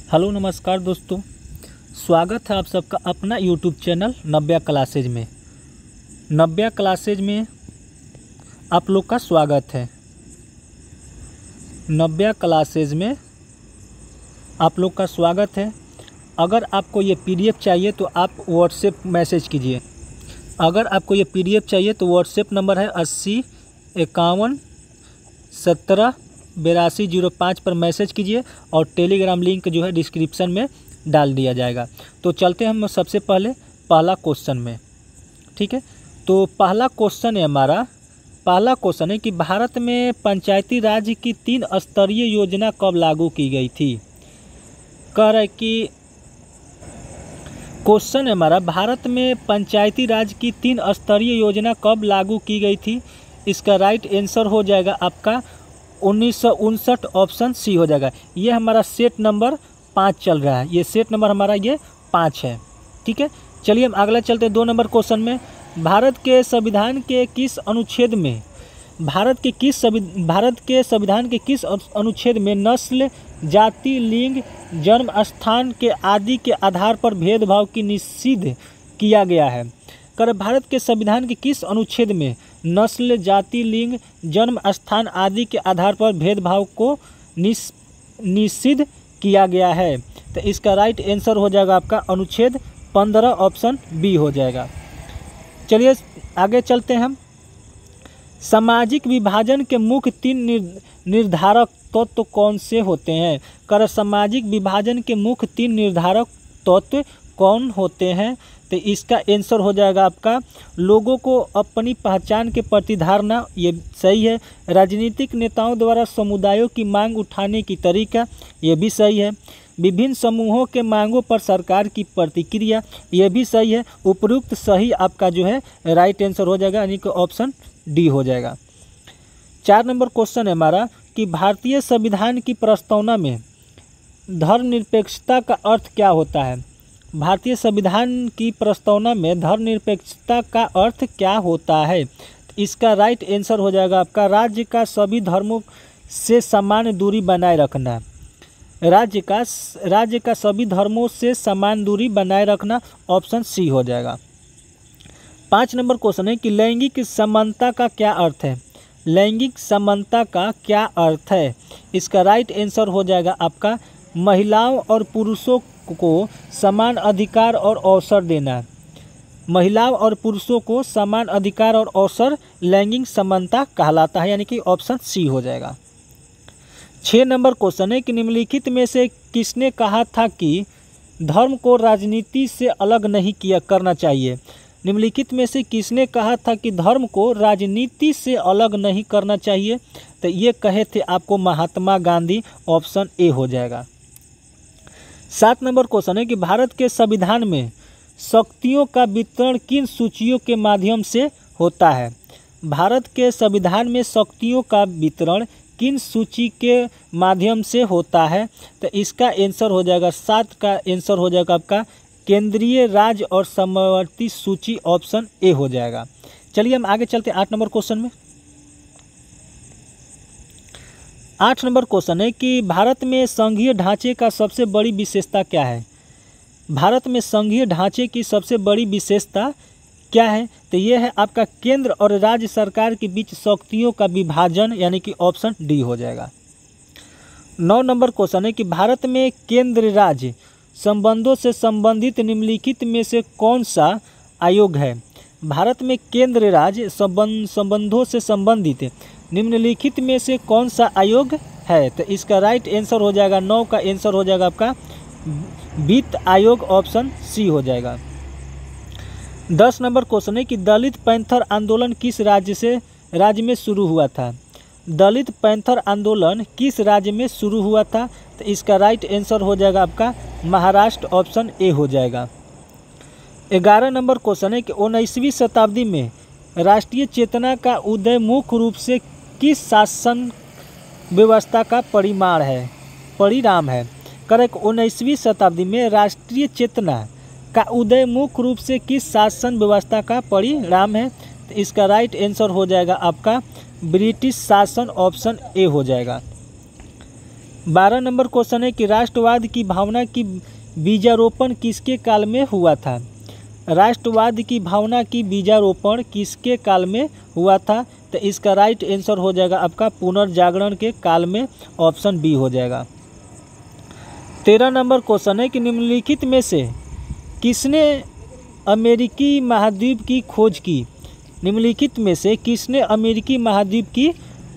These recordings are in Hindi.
हेलो नमस्कार दोस्तों, स्वागत है आप सबका अपना यूट्यूब चैनल नव्या क्लासेज में। नव्या क्लासेज में आप लोग का स्वागत है। नव्या क्लासेज में आप लोग का स्वागत है। अगर आपको ये पीडीएफ चाहिए तो आप व्हाट्सएप मैसेज कीजिए। अगर आपको ये पीडीएफ चाहिए तो व्हाट्सएप नंबर है 80 51 17 8205 पर मैसेज कीजिए और टेलीग्राम लिंक जो है डिस्क्रिप्शन में डाल दिया जाएगा। तो चलते हैं हम सबसे पहला क्वेश्चन में। ठीक है, तो पहला क्वेश्चन है कि भारत में पंचायती राज की 3 स्तरीय योजना कब लागू की गई थी। कह रहा है कि क्वेश्चन है हमारा, भारत में पंचायती राज की 3 स्तरीय योजना कब लागू की गई थी। इसका राइट आंसर हो जाएगा आपका 1959, ऑप्शन सी हो जाएगा। ये हमारा सेट नंबर 5 चल रहा है। ये सेट नंबर हमारा ये 5 है। ठीक है, चलिए हम अगला चलते हैं 2 नंबर क्वेश्चन में। भारत के संविधान के किस अनुच्छेद में नस्ल, जाति, लिंग, जन्म स्थान के आदि के आधार पर भेदभाव की निषिद्ध किया गया है। भारत के संविधान के किस अनुच्छेद में नस्ल, जाति, लिंग, जन्म स्थान आदि के आधार पर भेदभाव को निषिद्ध किया गया है। तो इसका राइट आंसर हो जाएगा आपका अनुच्छेद 15, ऑप्शन बी हो जाएगा। चलिए आगे चलते हैं हम। सामाजिक विभाजन के मुख्य 3 निर्धारक तत्व कौन से होते हैं। सामाजिक विभाजन के मुख्य 3 निर्धारक तत्व कौन होते हैं। तो इसका आंसर हो जाएगा आपका लोगों को अपनी पहचान के प्रति धारणा, ये सही है। राजनीतिक नेताओं द्वारा समुदायों की मांग उठाने की तरीका, ये भी सही है। विभिन्न समूहों के मांगों पर सरकार की प्रतिक्रिया, ये भी सही है। उपयुक्त सही आपका जो है राइट आंसर हो जाएगा, यानी कि ऑप्शन डी हो जाएगा। 4 नंबर क्वेश्चन है हमारा कि भारतीय संविधान की प्रस्तावना में धर्मनिरपेक्षता का अर्थ क्या होता है। भारतीय संविधान की प्रस्तावना में धर्मनिरपेक्षता का अर्थ क्या होता है। इसका राइट आंसर हो जाएगा आपका राज्य का सभी धर्मों से समान दूरी बनाए रखना। राज्य का सभी धर्मों से समान दूरी बनाए रखना, ऑप्शन सी हो जाएगा। 5 नंबर क्वेश्चन है कि लैंगिक समानता का क्या अर्थ है। लैंगिक समानता का क्या अर्थ है। इसका राइट आंसर हो जाएगा आपका महिलाओं और पुरुषों को समान अधिकार और अवसर देना। महिलाओं और पुरुषों को समान अधिकार और अवसर लैंगिक समानता कहलाता है, यानी कि ऑप्शन सी हो जाएगा। 6 नंबर क्वेश्चन है कि निम्नलिखित में से किसने कहा था कि धर्म को राजनीति से अलग नहीं करना चाहिए। निम्नलिखित में से किसने कहा था कि धर्म को राजनीति से अलग नहीं करना चाहिए। तो ये कहे थे आपको महात्मा गांधी, ऑप्शन ए हो जाएगा। 7 नंबर क्वेश्चन है कि भारत के संविधान में शक्तियों का वितरण किन सूचियों के माध्यम से होता है। भारत के संविधान में शक्तियों का वितरण किन सूची के माध्यम से होता है। तो इसका आंसर हो जाएगा 7 का आंसर हो जाएगा आपका केंद्रीय, राज्य और समवर्ती सूची, ऑप्शन ए हो जाएगा। चलिए हम आगे चलते हैं 8 नंबर क्वेश्चन में। 8 नंबर क्वेश्चन है कि भारत में संघीय ढांचे का सबसे बड़ी विशेषता क्या है। भारत में संघीय ढांचे की सबसे बड़ी विशेषता क्या है। तो यह है आपका केंद्र और राज्य सरकार के बीच शक्तियों का विभाजन, यानी कि ऑप्शन डी हो जाएगा। 9 नंबर क्वेश्चन है कि भारत में केंद्र राज्य संबंधों से संबंधित निम्नलिखित में से कौन सा आयोग है। भारत में केंद्र राज्य संबंधों से संबंधित निम्नलिखित में से कौन सा आयोग है। तो इसका राइट आंसर हो जाएगा 9 का आंसर हो जाएगा आपका वित्त आयोग, ऑप्शन सी हो जाएगा। 10 नंबर क्वेश्चन है कि दलित पैंथर आंदोलन किस राज्य में शुरू हुआ था। दलित पैंथर आंदोलन किस राज्य में शुरू हुआ था। तो इसका राइट आंसर हो जाएगा आपका महाराष्ट्र, ऑप्शन ए हो जाएगा। 11 नंबर क्वेश्चन है कि 19वीं शताब्दी में राष्ट्रीय चेतना का उदय मुख्य रूप से किस शासन व्यवस्था का परिणाम है। करेक्ट, 19वीं शताब्दी में राष्ट्रीय चेतना का उदय मुख्य रूप से किस शासन व्यवस्था का परिणाम है। तो इसका राइट आंसर हो जाएगा आपका ब्रिटिश शासन, ऑप्शन ए हो जाएगा। 12 नंबर क्वेश्चन है कि राष्ट्रवाद की भावना की बीजारोपण किसके काल में हुआ था। राष्ट्रवाद की भावना की बीजारोपण किसके काल में हुआ था। तो इसका राइट आंसर हो जाएगा आपका पुनर्जागरण के काल में, ऑप्शन बी हो जाएगा। 13 नंबर क्वेश्चन है कि निम्नलिखित में से किसने अमेरिकी महाद्वीप की खोज की। निम्नलिखित में से किसने अमेरिकी महाद्वीप की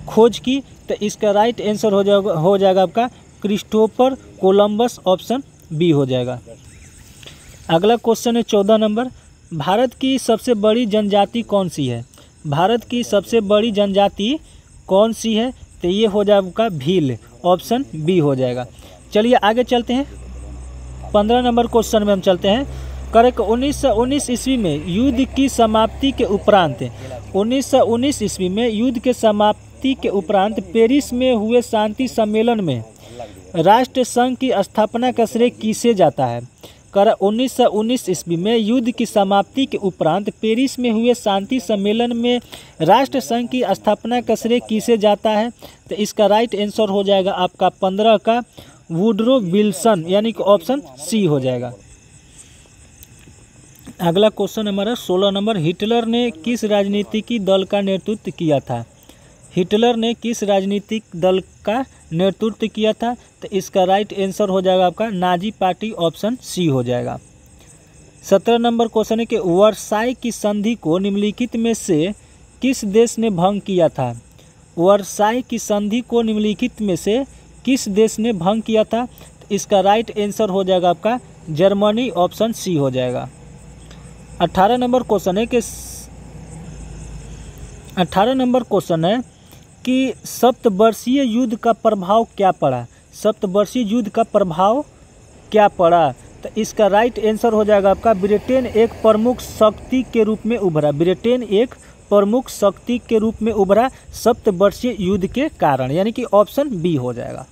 खोज की। तो इसका राइट आंसर हो जाएगा आपका क्रिस्टोफर कोलंबस, ऑप्शन बी हो जाएगा। अगला क्वेश्चन है 14 नंबर, भारत की सबसे बड़ी जनजाति कौन सी है। भारत की सबसे बड़ी जनजाति कौन सी है। तो ये हो जाएगा आपका भील, ऑप्शन बी हो जाएगा। चलिए आगे चलते हैं। 15 नंबर क्वेश्चन में हम चलते हैं। करेक्ट 1919 ईस्वी में युद्ध की समाप्ति के उपरांत 1919 ईस्वी में युद्ध के समाप्ति के उपरांत पेरिस में हुए शांति सम्मेलन में राष्ट्र संघ की स्थापना का श्रेय किसे जाता है। कर 1919 ईस्वी में युद्ध की समाप्ति के उपरांत पेरिस में हुए शांति सम्मेलन में राष्ट्र संघ की स्थापना का श्रेय किसे जाता है। तो इसका राइट आंसर हो जाएगा आपका 15 का वुडरो विल्सन, यानी कि ऑप्शन सी हो जाएगा। अगला क्वेश्चन हमारा 16 नंबर, हिटलर ने किस राजनीतिक दल का नेतृत्व किया था। हिटलर ने किस राजनीतिक दल का नेतृत्व किया था। तो इसका राइट आंसर हो जाएगा आपका नाजी पार्टी, ऑप्शन सी हो जाएगा। 17 नंबर क्वेश्चन है कि वर्साई की संधि को निम्नलिखित में से किस देश ने भंग किया था। वर्साई की संधि को निम्नलिखित में से किस देश ने भंग किया था। तो इसका राइट आंसर हो जाएगा आपका जर्मनी, ऑप्शन सी हो जाएगा। 18 नंबर क्वेश्चन है कि 18 नंबर क्वेश्चन है कि सप्तवर्षीय युद्ध का प्रभाव क्या पड़ा। सप्तवर्षीय युद्ध का प्रभाव क्या पड़ा। तो इसका राइट आंसर हो जाएगा आपका ब्रिटेन एक प्रमुख शक्ति के रूप में उभरा। ब्रिटेन एक प्रमुख शक्ति के रूप में उभरा सप्तवर्षीय युद्ध के कारण, यानी कि ऑप्शन बी हो जाएगा।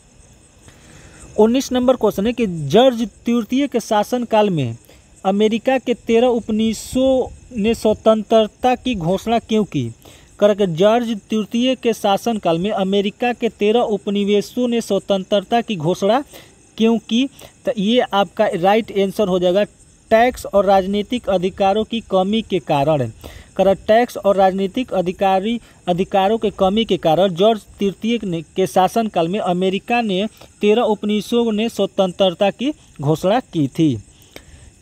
19 नंबर क्वेश्चन है कि जॉर्ज तृतीय के शासनकाल में अमेरिका के 13 उपनिवेशों ने स्वतंत्रता की घोषणा क्यों की। करके जॉर्ज तृतीय के शासनकाल में अमेरिका के 13 उपनिवेशों ने स्वतंत्रता की घोषणा क्यों की। तो ये आपका राइट आंसर हो जाएगा टैक्स और राजनीतिक अधिकारों की कमी के कारण। टैक्स और राजनीतिक अधिकारों के कमी के कारण जॉर्ज तृतीय के शासनकाल में अमेरिका ने 13 उपनिवेशों ने स्वतंत्रता की घोषणा की थी।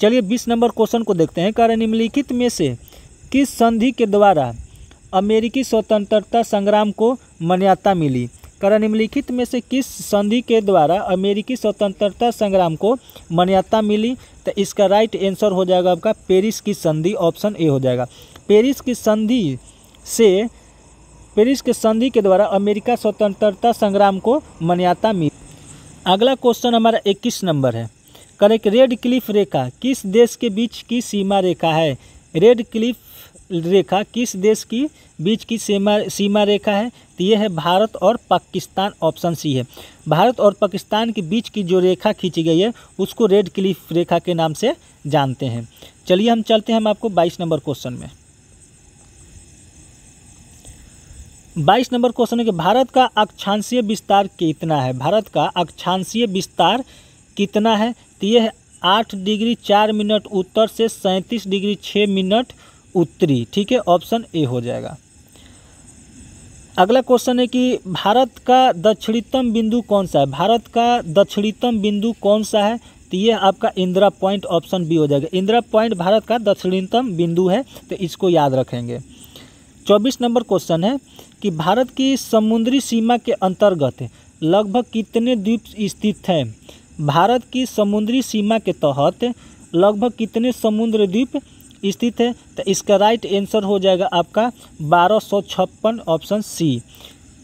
चलिए 20 नंबर क्वेश्चन को देखते हैं। कारण निम्नलिखित में से किस संधि के द्वारा अमेरिकी स्वतंत्रता संग्राम को मान्यता मिली। कारण निम्नलिखित में से किस संधि के द्वारा अमेरिकी स्वतंत्रता संग्राम को मान्यता मिली। तो इसका राइट आंसर हो जाएगा आपका पेरिस की संधि, ऑप्शन ए हो जाएगा। पेरिस की संधि के द्वारा अमेरिका स्वतंत्रता संग्राम को मान्यता मिली। अगला क्वेश्चन हमारा 21 नंबर है। करेक्ट रेड क्लिफ रेखा किस देश के बीच की सीमा रेखा है। रेड क्लिफ रेखा किस देश की बीच की सीमा रेखा है। तो यह है भारत और पाकिस्तान, ऑप्शन सी है। भारत और पाकिस्तान के बीच की जो रेखा खींची गई है उसको रेड क्लिफ रेखा के नाम से जानते हैं। चलिए हम चलते हैं हम आपको 22 नंबर क्वेश्चन में। 22 नंबर क्वेश्चन है कि भारत का अक्षांशीय विस्तार कितना है। भारत का अक्षांशीय विस्तार कितना है। तो यह 8 डिग्री 4 मिनट उत्तर से 37 डिग्री 6 मिनट उत्तरी, ठीक है, ऑप्शन ए हो जाएगा। अगला क्वेश्चन है कि भारत का दक्षिणतम बिंदु कौन सा है। भारत का दक्षिणतम बिंदु कौन सा है। तो ये आपका इंदिरा पॉइंट, ऑप्शन बी हो जाएगा। इंदिरा पॉइंट भारत का दक्षिणतम बिंदु है, तो इसको याद रखेंगे। 24 नंबर क्वेश्चन है कि भारत की समुद्री सीमा के अंतर्गत लगभग कितने द्वीप स्थित हैं। भारत की समुद्री सीमा के तहत लगभग कितने समुद्र द्वीप स्थित है। तो इसका राइट आंसर हो जाएगा आपका 1256, ऑप्शन सी,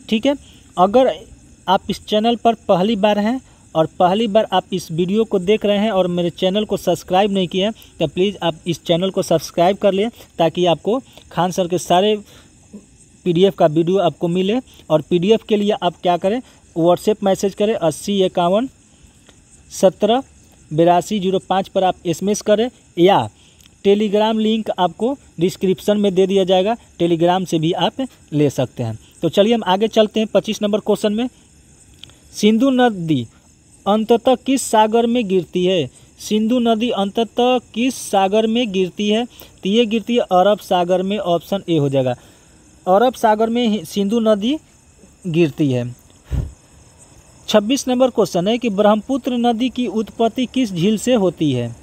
ठीक है। अगर आप इस चैनल पर पहली बार हैं और पहली बार आप इस वीडियो को देख रहे हैं और मेरे चैनल को सब्सक्राइब नहीं किया तो प्लीज़ आप इस चैनल को सब्सक्राइब कर लें ताकि आपको खान सर के सारे PDF का वीडियो आपको मिले। और PDF के लिए आप क्या करें, व्हाट्सएप मैसेज करें 80 51 17 82 05 पर आप SMS करें, या टेलीग्राम लिंक आपको डिस्क्रिप्शन में दे दिया जाएगा, टेलीग्राम से भी आप ले सकते हैं। तो चलिए हम आगे चलते हैं 25 नंबर क्वेश्चन में। सिंधु नदी अंततः किस सागर में गिरती है? सिंधु नदी अंततः किस सागर में गिरती है? तो ये गिरती है अरब सागर में। ऑप्शन ए हो जाएगा। अरब सागर में सिंधु नदी गिरती है। 26 नंबर क्वेश्चन है कि ब्रह्मपुत्र नदी की उत्पत्ति किस झील से होती है?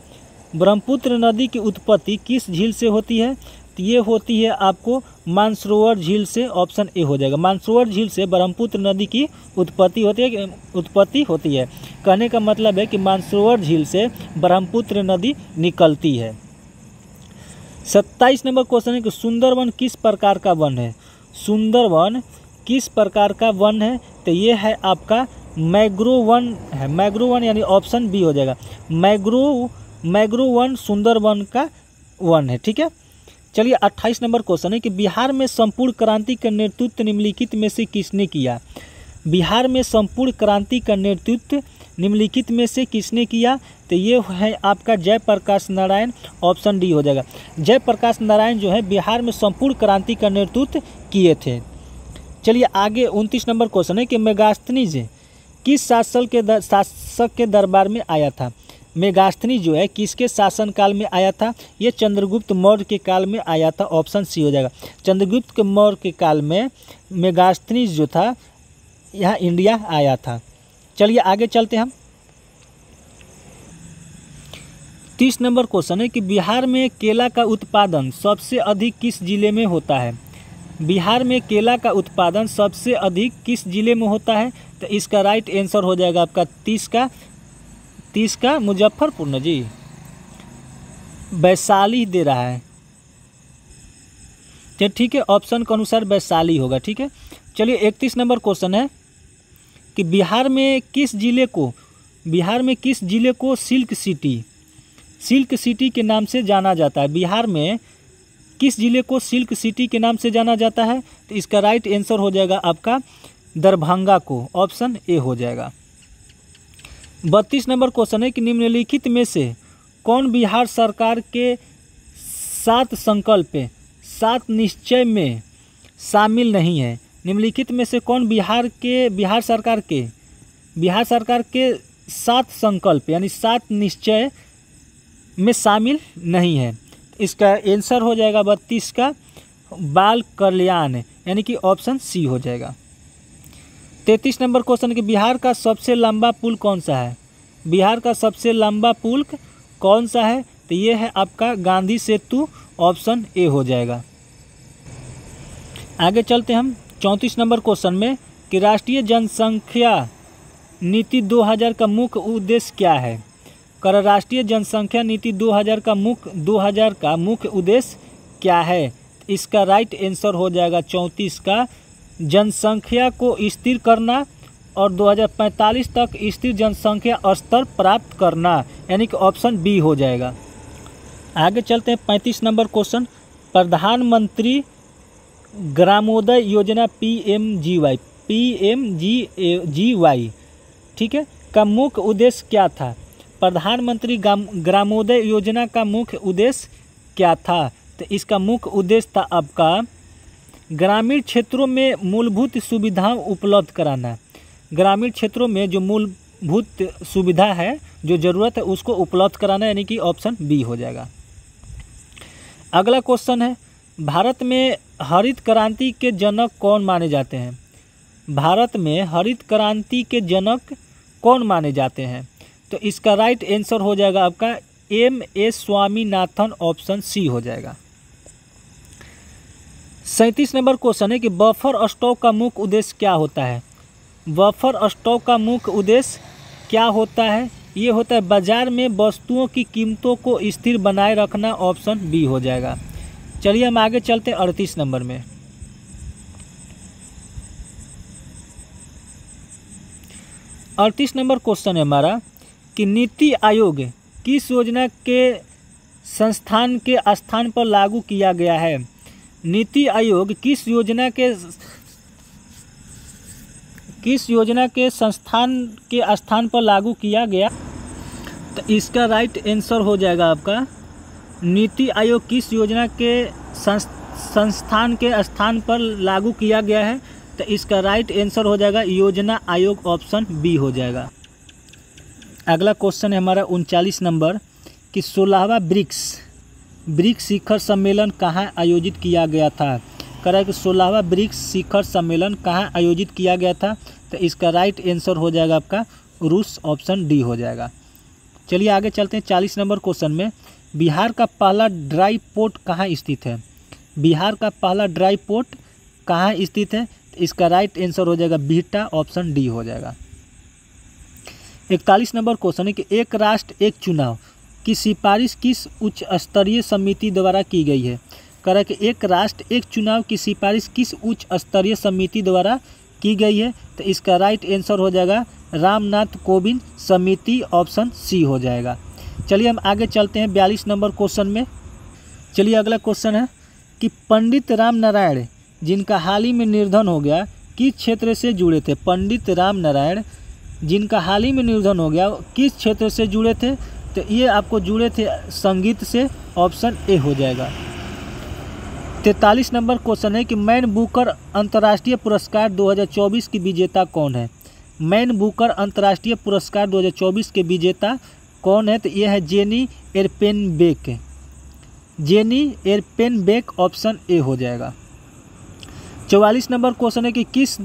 ब्रह्मपुत्र नदी की उत्पत्ति किस झील से होती है? तो ये होती है आपको मानसरोवर झील से। ऑप्शन ए हो जाएगा। मानसरोवर झील से ब्रह्मपुत्र नदी की उत्पत्ति होती है। कहने का मतलब है कि मानसरोवर झील से ब्रह्मपुत्र नदी निकलती है। 27 नंबर क्वेश्चन है कि सुंदरवन किस प्रकार का वन है? सुंदरवन किस प्रकार का वन है? तो ये है आपका मैंग्रोव वन है। मैंग्रोव वन यानी ऑप्शन बी हो जाएगा। मैंग्रोव वन सुंदरवन का वन है। ठीक है, चलिए 28 नंबर क्वेश्चन है कि बिहार में संपूर्ण क्रांति का नेतृत्व निम्नलिखित में से किसने किया? बिहार में संपूर्ण क्रांति का नेतृत्व निम्नलिखित में से किसने किया? तो ये है आपका जयप्रकाश नारायण। ऑप्शन डी हो जाएगा। जयप्रकाश नारायण जो है बिहार में संपूर्ण क्रांति का नेतृत्व किए थे। चलिए आगे 29 नंबर क्वेश्चन है कि मेगास्थनीज किस शासक के दरबार में आया था? मेगास्थनी जो है किसके शासनकाल में आया था? ये चंद्रगुप्त मौर्य के काल में आया था। ऑप्शन सी हो जाएगा। चंद्रगुप्त के मौर्य के काल में मेगास्थनी जो था यहाँ इंडिया आया था। चलिए आगे चलते हम। 30 नंबर क्वेश्चन है कि बिहार में केला का उत्पादन सबसे अधिक किस जिले में होता है? बिहार में केला का उत्पादन सबसे अधिक किस जिले में होता है? तो इसका राइट आंसर हो जाएगा आपका 30 का मुजफ्फरपुर न जी। वैशाली दे रहा है। तो ठीक है, ऑप्शन के अनुसार वैशाली होगा। ठीक है, चलिए 31 नंबर क्वेश्चन है कि बिहार में किस जिले को सिल्क सिटी के नाम से जाना जाता है? बिहार में किस जिले को सिल्क सिटी के नाम से जाना जाता है? तो इसका राइट आंसर हो जाएगा आपका दरभंगा को। ऑप्शन ए हो जाएगा। 32 नंबर क्वेश्चन है कि निम्नलिखित में से कौन बिहार सरकार के 7 संकल्प 7 निश्चय में शामिल नहीं है? निम्नलिखित में से कौन बिहार सरकार के 7 संकल्प यानी 7 निश्चय में शामिल नहीं है? इसका आंसर हो जाएगा 32 का बाल कल्याण यानी कि ऑप्शन सी हो जाएगा। 33 नंबर क्वेश्चन कि बिहार का सबसे लंबा पुल कौन सा है? बिहार का सबसे लंबा पुल कौन सा है? तो ये है आपका गांधी सेतु। ऑप्शन ए हो जाएगा। आगे चलते हम 34 नंबर क्वेश्चन में कि राष्ट्रीय जनसंख्या नीति 2000 का मुख्य उद्देश्य क्या है? कर राष्ट्रीय जनसंख्या नीति 2000 का मुख्य उद्देश्य क्या है? इसका राइट आंसर हो जाएगा 34 का जनसंख्या को स्थिर करना और 2045 तक स्थिर जनसंख्या स्तर प्राप्त करना यानी कि ऑप्शन बी हो जाएगा। आगे चलते हैं 35 नंबर क्वेश्चन प्रधानमंत्री ग्रामोदय योजना PMGY ठीक है का मुख्य उद्देश्य क्या था? प्रधानमंत्री ग्रामोदय योजना का मुख्य उद्देश्य क्या था? तो इसका मुख्य उद्देश्य था आपका ग्रामीण क्षेत्रों में मूलभूत सुविधाएं उपलब्ध कराना। ग्रामीण क्षेत्रों में जो मूलभूत सुविधा है जो ज़रूरत है उसको उपलब्ध कराना यानी कि ऑप्शन बी हो जाएगा। अगला क्वेश्चन है भारत में हरित क्रांति के जनक कौन माने जाते हैं? भारत में हरित क्रांति के जनक कौन माने जाते हैं? तो इसका राइट आंसर हो जाएगा आपका M.A. स्वामीनाथन। ऑप्शन सी हो जाएगा। 37 नंबर क्वेश्चन है कि बफर स्टॉक का मुख्य उद्देश्य क्या होता है? बफर स्टॉक का मुख्य उद्देश्य क्या होता है? ये होता है बाजार में वस्तुओं की कीमतों को स्थिर बनाए रखना। ऑप्शन बी हो जाएगा। चलिए हम आगे चलते हैं 38 नंबर में। 38 नंबर क्वेश्चन है हमारा कि नीति आयोग किस योजना के संस्थान के स्थान पर लागू किया गया है? नीति आयोग किस योजना के संस्थान के स्थान पर लागू किया गया? तो इसका राइट आंसर हो जाएगा आपका नीति आयोग किस योजना के संस्थान के स्थान पर लागू किया गया है? तो इसका राइट आंसर हो जाएगा योजना आयोग, ऑप्शन बी हो जाएगा। अगला क्वेश्चन है हमारा 39 नंबर कि 16वां ब्रिक्स शिखर सम्मेलन कहाँ आयोजित किया गया था। कह रहा है कि 16वां ब्रिक्स शिखर सम्मेलन कहाँ आयोजित किया गया था, तो इसका राइट आंसर हो जाएगा आपका रूस, ऑप्शन डी हो जाएगा। चलिए आगे चलते हैं 40 नंबर क्वेश्चन में। बिहार का पहला ड्राई पोर्ट कहाँ स्थित है। बिहार का पहला ड्राई पोर्ट कहाँ स्थित है, तो इसका राइट आंसर हो जाएगा बिहटा, ऑप्शन डी हो जाएगा। 41 नंबर क्वेश्चन है कि एक राष्ट्र एक चुनाव की सिफारिश किस उच्च स्तरीय समिति द्वारा की गई है। कह रहा है कि एक राष्ट्र एक चुनाव की सिफारिश किस उच्च स्तरीय समिति द्वारा की गई है, तो इसका राइट आंसर हो जाएगा रामनाथ कोविंद समिति, ऑप्शन सी हो जाएगा। चलिए हम आगे चलते हैं 42 नंबर क्वेश्चन में। चलिए अगला क्वेश्चन है कि पंडित राम नारायण जिनका हाल ही में निधन हो गया किस क्षेत्र से जुड़े थे। पंडित राम नारायण जिनका हाल ही में निधन हो गया किस क्षेत्र से जुड़े थे, तो ये आपको जुड़े थे संगीत से, ऑप्शन ए हो जाएगा। 43 नंबर क्वेश्चन है कि मैन बुकर अंतर्राष्ट्रीय पुरस्कार 2024 की विजेता कौन है। मैन बुकर अंतर्राष्ट्रीय पुरस्कार 2024 के विजेता कौन है, तो यह है जेनी एरपेनबेक। जेनी एरपेनबेक, ऑप्शन ए हो जाएगा। 44 नंबर क्वेश्चन है कि किस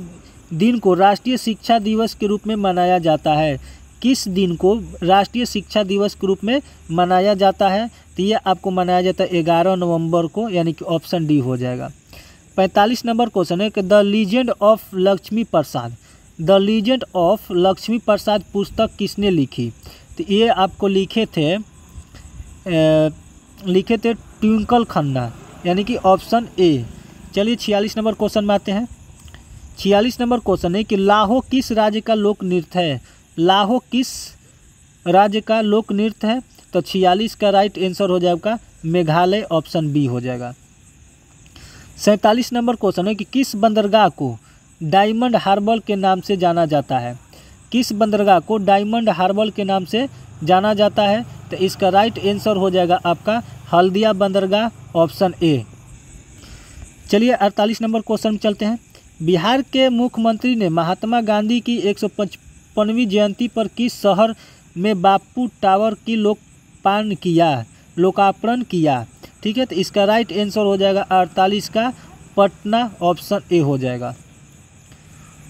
दिन को राष्ट्रीय शिक्षा दिवस के रूप में मनाया जाता है। किस दिन को राष्ट्रीय शिक्षा दिवस के रूप में मनाया जाता है, तो ये आपको मनाया जाता है 11 नवंबर को, यानी कि ऑप्शन डी हो जाएगा। 45 नंबर क्वेश्चन है कि the legend of Lakshmi Prasad, the legend of Lakshmi Prasad पुस्तक किसने लिखी, तो ये आपको लिखे थे ट्विंकल खन्ना, यानी कि ऑप्शन ए। चलिए 46 नंबर क्वेश्चन में आते हैं। 46 नंबर क्वेश्चन है कि लाहो किस राज्य का लोक नृत्य है। लाहो किस राज्य का लोक नृत्य है, तो 46 का राइट आंसर हो जाएगा मेघालय, ऑप्शन बी हो जाएगा। 47 नंबर क्वेश्चन है कि किस बंदरगाह को डायमंड हार्बर के नाम से जाना जाता है। किस बंदरगाह को डायमंड हार्बर के नाम से जाना जाता है, तो इसका राइट आंसर हो जाएगा आपका हल्दिया बंदरगाह, ऑप्शन ए। चलिए 48 नंबर क्वेश्चन में चलते हैं। बिहार के मुख्यमंत्री ने महात्मा गांधी की 155वीं जयंती पर किस शहर में बापू टावर की लोकार्पण किया। ठीक है, तो इसका राइट आंसर हो जाएगा 48 का पटना, ऑप्शन ए हो जाएगा।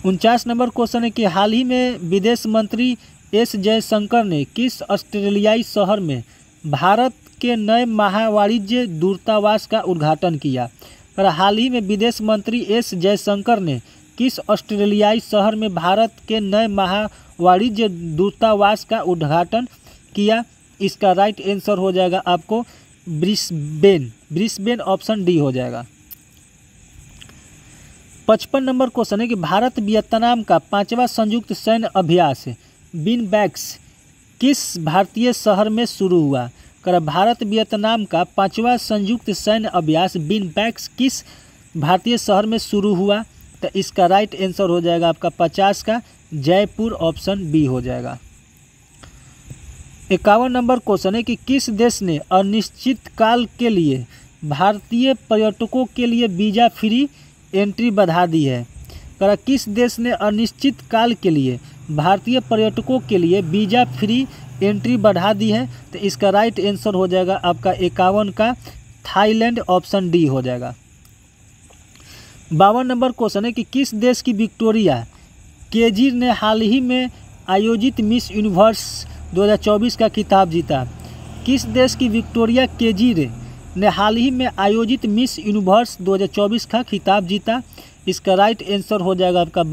49 नंबर क्वेश्चन है कि हाल ही में विदेश मंत्री एस जयशंकर ने किस ऑस्ट्रेलियाई शहर में भारत के नए महावाणिज्य दूतावास का उद्घाटन किया। पर हाल ही में विदेश मंत्री एस जयशंकर ने किस ऑस्ट्रेलियाई शहर में भारत के नए महावाणिज्य दूतावास का उद्घाटन किया, इसका राइट आंसर हो जाएगा आपको ब्रिस्बेन, ऑप्शन डी हो जाएगा। 55 नंबर क्वेश्चन है कि भारत वियतनाम का 5वां संयुक्त सैन्य अभ्यास बिन बैक्स किस भारतीय शहर में शुरू हुआ। कर भारत वियतनाम का 5वां संयुक्त सैन्य अभ्यास बिन बैक्स किस भारतीय शहर में शुरू हुआ, तो इसका राइट आंसर हो जाएगा आपका 50 का जयपुर, ऑप्शन बी हो जाएगा। 51 नंबर क्वेश्चन है कि किस देश ने अनिश्चित काल के लिए भारतीय पर्यटकों के लिए वीज़ा फ्री एंट्री बढ़ा दी है। कर किस देश ने अनिश्चित काल के लिए भारतीय पर्यटकों के लिए वीज़ा फ्री एंट्री बढ़ा दी है, तो इसका राइट आंसर हो जाएगा आपका 51 का थाईलैंड, ऑप्शन डी हो जाएगा। 52 नंबर क्वेश्चन है कि किस देश की विक्टोरिया केजीर ने हाल ही में आयोजित मिस यूनिवर्स 2024 का खिताब जीता। किस देश की विक्टोरिया केजीर ने हाल ही में आयोजित मिस यूनिवर्स 2024 का खिताब जीता, इसका राइट आंसर हो जाएगा आपका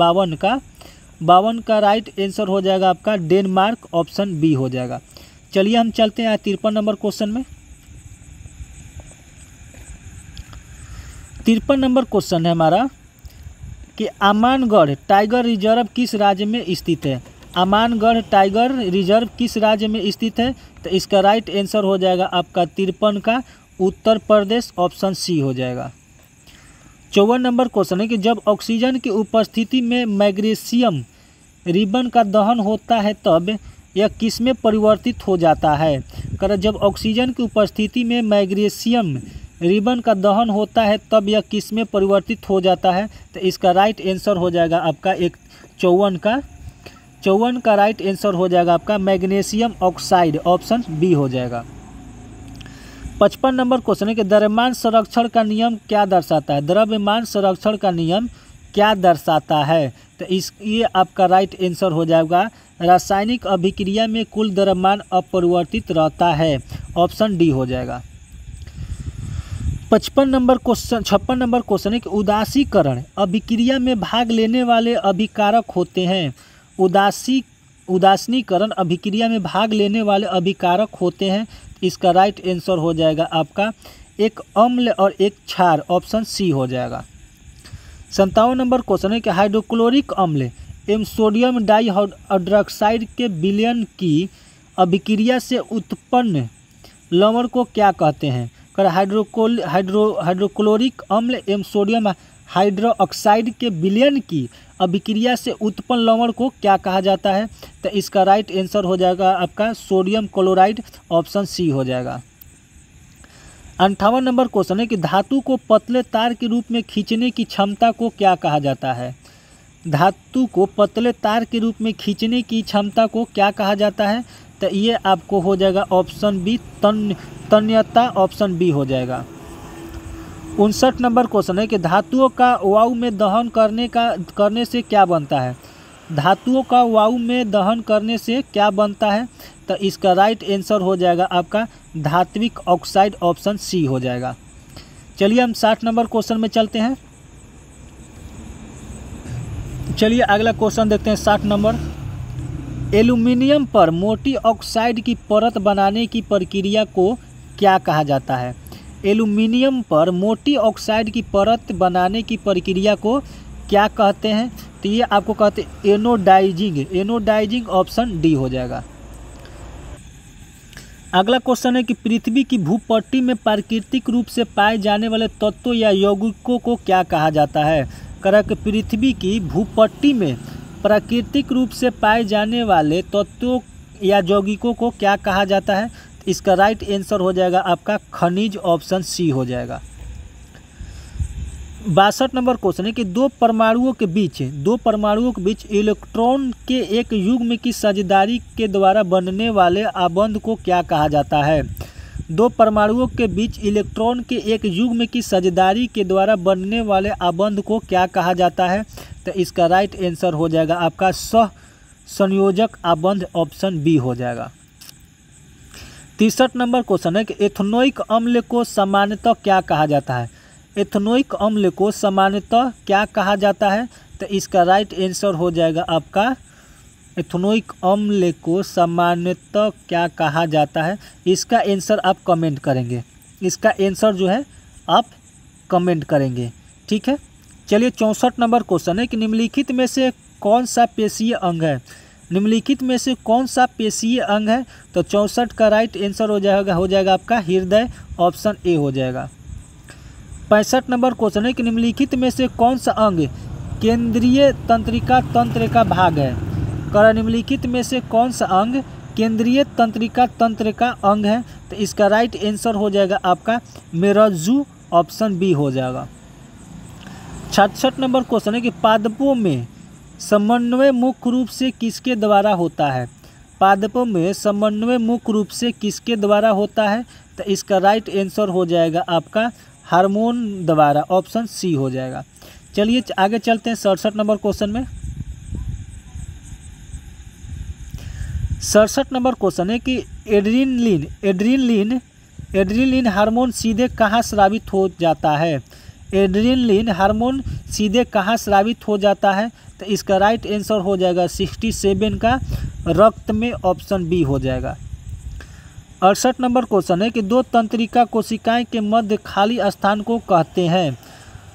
52 का राइट आंसर हो जाएगा आपका डेनमार्क, ऑप्शन बी हो जाएगा। चलिए हम चलते हैं 53 नंबर क्वेश्चन में। 53 नंबर क्वेश्चन है हमारा कि आमानगढ़ टाइगर रिजर्व किस राज्य में स्थित है। आमानगढ़ टाइगर रिजर्व किस राज्य में स्थित है, तो इसका राइट आंसर हो जाएगा आपका 53 का उत्तर प्रदेश, ऑप्शन सी हो जाएगा। 54 नंबर क्वेश्चन है कि जब ऑक्सीजन की उपस्थिति में मैग्नीशियम रिबन का दहन होता है तब यह किस में परिवर्तित हो जाता है। कर जब ऑक्सीजन की उपस्थिति में मैग्नीशियम रिबन का दहन होता है तब यह किस में परिवर्तित हो जाता है? तो इसका राइट आंसर हो जाएगा आपका 54 का राइट आंसर हो जाएगा आपका मैग्नीशियम ऑक्साइड, ऑप्शन बी हो जाएगा। 55 नंबर क्वेश्चन है कि द्रव्यमान संरक्षण का नियम क्या दर्शाता है? द्रव्यमान संरक्षण का नियम क्या दर्शाता है? तो ये आपका राइट आंसर हो जाएगा रासायनिक अभिक्रिया में कुल द्रव्यमान अपरिवर्तित रहता है, ऑप्शन डी हो जाएगा। 56 नंबर क्वेश्चन है कि उदासीकरण अभिक्रिया में भाग लेने वाले अभिकारक होते हैं। उदासीकरण अभिक्रिया में भाग लेने वाले अभिकारक होते हैं। इसका राइट आंसर हो जाएगा आपका एक अम्ल और एक क्षार, ऑप्शन सी हो जाएगा। 57 नंबर क्वेश्चन है कि हाइड्रोक्लोरिक अम्ल एवं सोडियम डाइहाइड्रोक्साइड के विलयन की अभिक्रिया से उत्पन्न लवण को क्या कहते हैं? हाइड्रोक्लोरिक अम्ल एवं सोडियम हाइड्रोक्साइड के विलयन की अभिक्रिया से उत्पन्न लवण को क्या कहा जाता है? तो इसका राइट आंसर हो जाएगा आपका सोडियम क्लोराइड, ऑप्शन सी हो जाएगा। 58 नंबर क्वेश्चन है कि धातु को पतले तार के रूप में खींचने की क्षमता को क्या कहा जाता है? धातु को पतले तार के रूप में खींचने की क्षमता को क्या कहा जाता है? तो ये आपको हो जाएगा ऑप्शन बी तन्यता, ऑप्शन बी हो जाएगा। 59 नंबर क्वेश्चन है कि धातुओं का वायु में दहन करने से क्या बनता है? धातुओं का वायु में दहन करने से क्या बनता है? तो इसका राइट आंसर हो जाएगा आपका धात्विक ऑक्साइड, ऑप्शन सी हो जाएगा। चलिए हम 60 नंबर क्वेश्चन में चलते हैं। चलिए अगला क्वेश्चन देखते हैं 60 नंबर। एल्यूमिनियम पर मोटी ऑक्साइड की परत बनाने की प्रक्रिया को क्या कहा जाता है? एल्यूमिनियम पर मोटी ऑक्साइड की परत बनाने की प्रक्रिया को क्या कहते हैं? तो ये आपको कहते हैं एनोडाइजिंग, ऑप्शन डी हो जाएगा। अगला क्वेश्चन है कि पृथ्वी की भूपट्टी में प्राकृतिक रूप से पाए जाने वाले तत्वों या यौगिकों को क्या कहा जाता है? कि पृथ्वी की भूपट्टी में प्राकृतिक रूप से पाए जाने वाले तत्वों या यौगिकों को क्या कहा जाता है? इसका राइट आंसर हो जाएगा आपका खनिज, ऑप्शन सी हो जाएगा। 62 नंबर क्वेश्चन है कि दो परमाणुओं के बीच इलेक्ट्रॉन के एक युग्म की साझेदारी के द्वारा बनने वाले आबंध को क्या कहा जाता है? दो परमाणुओं के बीच इलेक्ट्रॉन के एक युग्म की साझेदारी के द्वारा बनने वाले आबंध को क्या कहा जाता है? तो इसका राइट आंसर हो जाएगा आपका सहसंयोजक आबंध, ऑप्शन बी हो जाएगा। 63 नंबर क्वेश्चन है कि एथेनोइक अम्ल को सामान्यतः क्या कहा जाता है? एथेनोइक अम्ल को सामान्यतः क्या कहा जाता है? तो इसका राइट आंसर हो जाएगा आपका एथेनोइक अम्ल को सामान्यतः क्या कहा जाता है? इसका आंसर आप कमेंट करेंगे, इसका आंसर जो है आप कमेंट करेंगे, ठीक है। चलिए 64 नंबर क्वेश्चन है कि निम्नलिखित में से कौन सा पेशीय अंग है? निम्नलिखित में से कौन सा पेशीय अंग है? तो 64 का राइट आंसर हो जाएगा आपका हृदय, ऑप्शन ए हो जाएगा। 65 नंबर क्वेश्चन है कि निम्नलिखित में से कौन सा अंग केंद्रीय तंत्रिका तंत्र का भाग है? निम्नलिखित में से कौन सा अंग केंद्रीय तंत्रिका तंत्र का अंग है? तो इसका राइट आंसर हो जाएगा आपका मेरुरज्जु, ऑप्शन बी हो जाएगा। 66 नंबर क्वेश्चन है कि पादपों में समन्वय मुख्य रूप से किसके द्वारा होता है? पादपों में समन्वय मुख्य रूप से किसके द्वारा होता है? तो इसका राइट आंसर हो जाएगा आपका हार्मोन द्वारा, ऑप्शन सी हो जाएगा। चलिए आगे चलते हैं 67 नंबर क्वेश्चन में। 67 नंबर क्वेश्चन है कि एड्रेनलिन हार्मोन सीधे कहाँ स्रावित हो जाता है? एड्रेनलिन हार्मोन सीधे कहाँ स्रावित हो जाता है? तो इसका राइट आंसर हो जाएगा 67 का रक्त में, ऑप्शन बी हो जाएगा। 68 नंबर क्वेश्चन है कि दो तंत्रिका कोशिकाएं के मध्य खाली स्थान को कहते हैं?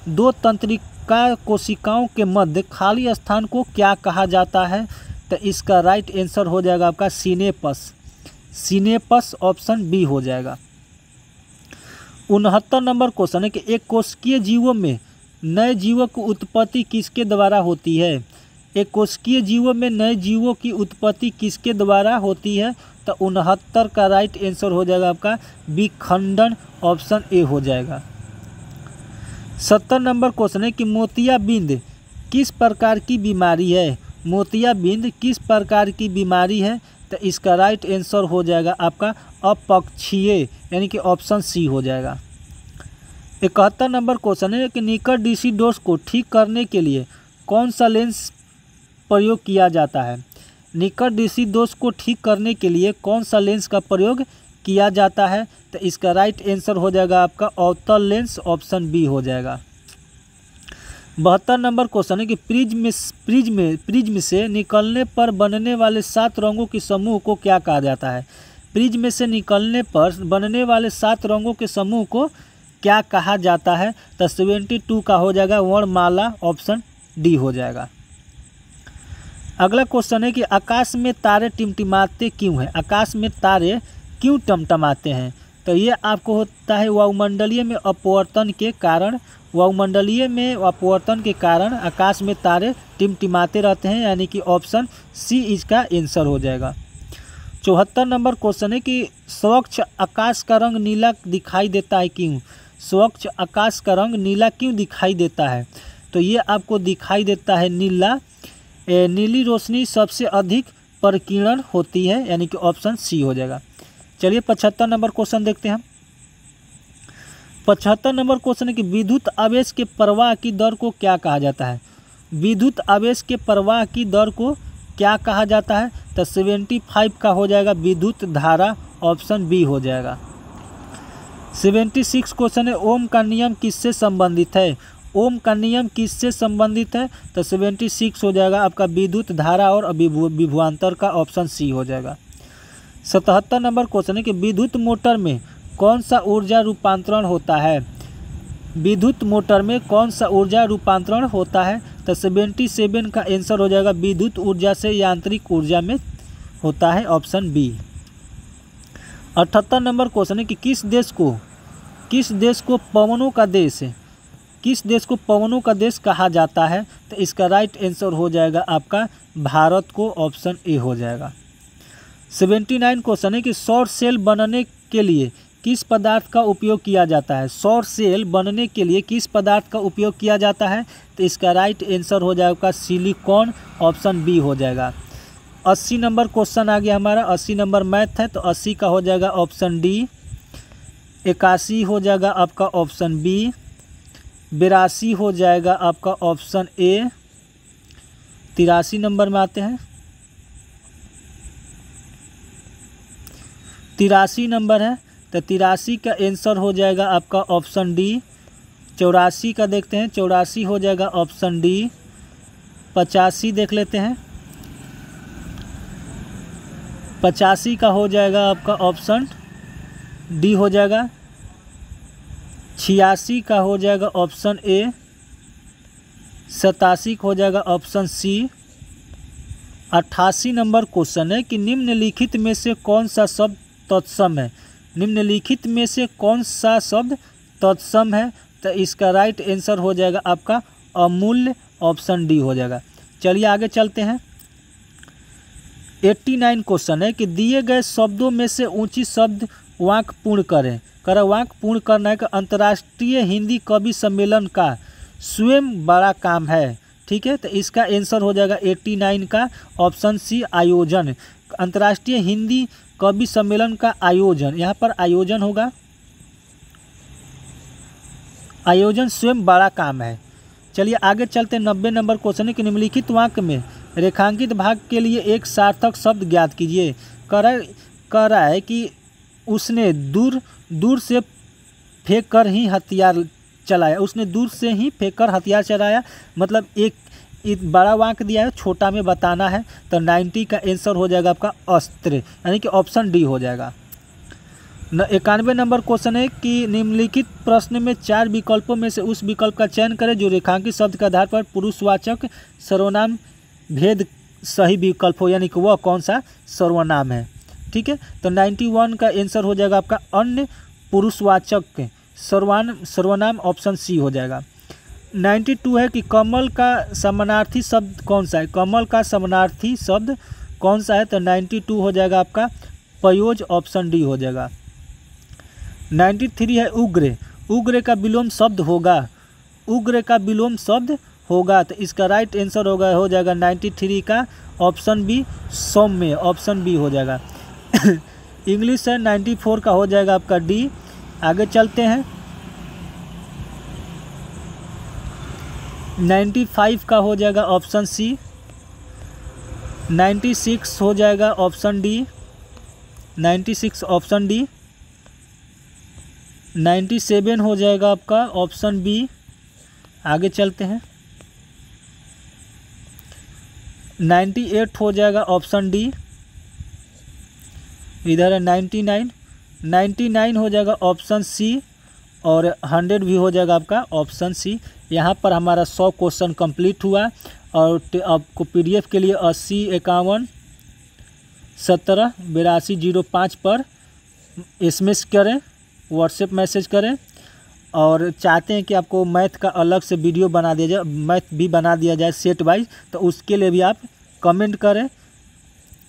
दो तंत्रिका कोशिकाओं के मध्य खाली स्थान को क्या कहा जाता है? तो इसका राइट आंसर हो जाएगा आपका सिनेपस, ऑप्शन बी हो जाएगा। 69 नंबर क्वेश्चन है कि एक कोशिकीय जीवों में नए जीवों की उत्पत्ति किसके द्वारा होती है? एक कोशिकीय जीवों में नए जीवों की उत्पत्ति किसके द्वारा होती है? तो 69 का राइट आंसर हो जाएगा आपका विखंडन, ऑप्शन ए हो जाएगा। 70 नंबर क्वेश्चन है कि मोतियाबिंद किस प्रकार की बीमारी है। मोतियाबिंद किस प्रकार की बीमारी है, तो इसका राइट आंसर हो जाएगा आपका अपक्षीय, यानी कि ऑप्शन सी हो जाएगा। 71 नंबर क्वेश्चन है कि निकट डीसी दोष को ठीक करने के लिए कौन सा लेंस प्रयोग किया जाता है। निकट डीसी दोष को ठीक करने के लिए कौन सा लेंस का प्रयोग किया जाता है, तो इसका राइट आंसर हो जाएगा आपका अवतल लेंस, ऑप्शन बी हो जाएगा। 72 नंबर क्वेश्चन है कि प्रिज्म से निकलने पर बनने वाले 7 रंगों के समूह को क्या कहा जाता है। प्रिज्म से निकलने पर बनने वाले 7 रंगों के समूह को क्या कहा जाता है, तो 72 का हो जाएगा वर्णमाला, ऑप्शन डी हो जाएगा। अगला क्वेश्चन है कि आकाश में तारे टिमटिमाते क्यों हैं। आकाश में तारे क्यों टिमटिमाते हैं, तो ये आपको होता है वायुमंडलीय में अपवर्तन के कारण। वायुमंडलीय में अपवर्तन के कारण आकाश में तारे टिमटिमाते रहते हैं, यानी कि ऑप्शन सी इसका आंसर हो जाएगा। 74 नंबर क्वेश्चन है कि स्वच्छ आकाश का रंग नीला दिखाई देता है क्यों। स्वच्छ आकाश का रंग नीला क्यों दिखाई देता है, तो ये आपको दिखाई देता है नीली रोशनी सबसे अधिक प्रकीर्णन होती है, यानी कि ऑप्शन सी हो जाएगा। चलिए 75 नंबर क्वेश्चन देखते हैं हम। 75 नंबर क्वेश्चन है कि विद्युत आवेश के प्रवाह की दर को क्या कहा जाता है। विद्युत आवेश के प्रवाह की दर को क्या कहा जाता है, तो 75 का हो जाएगा विद्युत धारा, ऑप्शन बी हो जाएगा। 76 क्वेश्चन है ओम का नियम किससे संबंधित है। ओम का नियम किससे संबंधित है, तो 76 हो जाएगा आपका विद्युत धारा और विभवांतर का, ऑप्शन सी हो जाएगा। 77 नंबर क्वेश्चन है कि विद्युत मोटर में कौन सा ऊर्जा रूपांतरण होता है। विद्युत मोटर में कौन सा ऊर्जा रूपांतरण होता है, तो 77 का आंसर हो जाएगा विद्युत ऊर्जा से यांत्रिक ऊर्जा में होता है, ऑप्शन बी। 78 नंबर क्वेश्चन है कि किस देश को पवनों का देश है। किस देश को पवनों का देश कहा जाता है, तो इसका राइट आंसर हो जाएगा आपका भारत को, ऑप्शन ए हो जाएगा। 79 क्वेश्चन है कि सौर सेल बनने के लिए किस पदार्थ का उपयोग किया जाता है। सौर सेल बनने के लिए किस पदार्थ का उपयोग किया जाता है, तो इसका राइट आंसर हो जाएगा सिलिकॉन, ऑप्शन बी हो जाएगा। 80 नंबर क्वेश्चन आ गया हमारा। 80 नंबर मैथ है, तो 80 का हो जाएगा ऑप्शन डी। 81 हो जाएगा आपका ऑप्शन बी। 82 हो जाएगा आपका ऑप्शन ए। 83 नंबर में आते हैं। 83 नंबर है, तो 83 का आंसर हो जाएगा आपका ऑप्शन डी। 84 का देखते हैं। 84 हो जाएगा ऑप्शन डी। 85 देख लेते हैं। 85 का हो जाएगा आपका ऑप्शन डी हो जाएगा। 86 का हो जाएगा ऑप्शन ए। 87 का हो जाएगा ऑप्शन सी। 88 नंबर क्वेश्चन है कि निम्नलिखित में से कौन सा शब्द तत्सम है। निम्नलिखित में से कौन सा शब्द तत्सम है, तो इसका राइट आंसर हो जाएगा आपका अमूल्य, ऑप्शन डी हो जाएगा। चलिए आगे चलते हैं। 89 क्वेश्चन है कि दिए गए शब्दों में से ऊंची शब्द वाक्य पूर्ण करें। वाक्य पूर्ण करना है कि अंतर्राष्ट्रीय हिंदी कवि सम्मेलन का स्वयं बड़ा काम है। ठीक है, तो इसका आंसर हो जाएगा 89 का ऑप्शन सी आयोजन। अंतर्राष्ट्रीय हिंदी कवि सम्मेलन का आयोजन, यहाँ पर आयोजन होगा। आयोजन स्वयं बड़ा काम है। चलिए आगे चलते हैं। 90 नंबर क्वेश्चन है कि निम्नलिखित वाक्य में रेखांकित भाग के लिए एक सार्थक शब्द ज्ञात कीजिए। कह रहा है कि उसने दूर से फेंक कर ही हथियार चलाया। उसने दूर से ही फेंक कर हथियार चलाया, मतलब एक बड़ा वाक्य दिया है, छोटा में बताना है, तो 90 का आंसर हो जाएगा आपका अस्त्र, यानी कि ऑप्शन डी हो जाएगा। 91 नंबर क्वेश्चन है कि निम्नलिखित प्रश्न में 4 विकल्पों में से उस विकल्प का चयन करें जो रेखांकित शब्द के आधार पर पुरुषवाचक सर्वनाम भेद सही विकल्प हो, यानी कि वह कौन सा सर्वनाम है। ठीक है, तो 91 का आंसर हो जाएगा आपका अन्य पुरुषवाचक सर्वनाम, ऑप्शन सी हो जाएगा। 92 है कि कमल का समानार्थी शब्द कौन सा है। कमल का समानार्थी शब्द कौन सा है, तो 92 हो जाएगा आपका पयोज ऑप्शन डी हो जाएगा। 93 है उग्र, उग्र का विलोम शब्द होगा, उग्र का विलोम शब्द होगा, तो इसका राइट आंसर हो जाएगा 93 का ऑप्शन बी सौम्य, ऑप्शन बी हो जाएगा। इंग्लिश है 94 का हो जाएगा आपका डी। आगे चलते हैं, 95 का हो जाएगा ऑप्शन सी, 96 हो जाएगा ऑप्शन डी, 96 ऑप्शन डी, 97 हो जाएगा आपका ऑप्शन बी। आगे चलते हैं, 98 हो जाएगा ऑप्शन डी। इधर है 99, 99 हो जाएगा ऑप्शन सी, और 100 भी हो जाएगा आपका ऑप्शन सी। यहाँ पर हमारा 100 क्वेश्चन कंप्लीट हुआ, और आपको पीडीएफ के लिए 80 51 17 82 05 पर एसएमएस करें, व्हाट्सएप मैसेज करें, और चाहते हैं कि आपको मैथ का अलग से वीडियो बना दिया जाए, मैथ भी बना दिया जाए सेट वाइज, तो उसके लिए भी आप कमेंट करें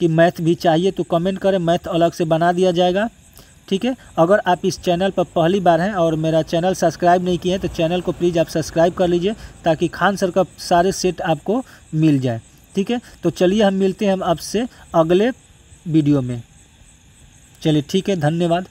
कि मैथ भी चाहिए, तो कमेंट करें, मैथ अलग से बना दिया जाएगा। ठीक है, अगर आप इस चैनल पर पहली बार हैं और मेरा चैनल सब्सक्राइब नहीं किए हैं तो चैनल को प्लीज़ आप सब्सक्राइब कर लीजिए, ताकि खान सर का सारे सेट आपको मिल जाए। ठीक है, तो चलिए हम मिलते हैं हम आपसे अगले वीडियो में। चलिए ठीक है, धन्यवाद।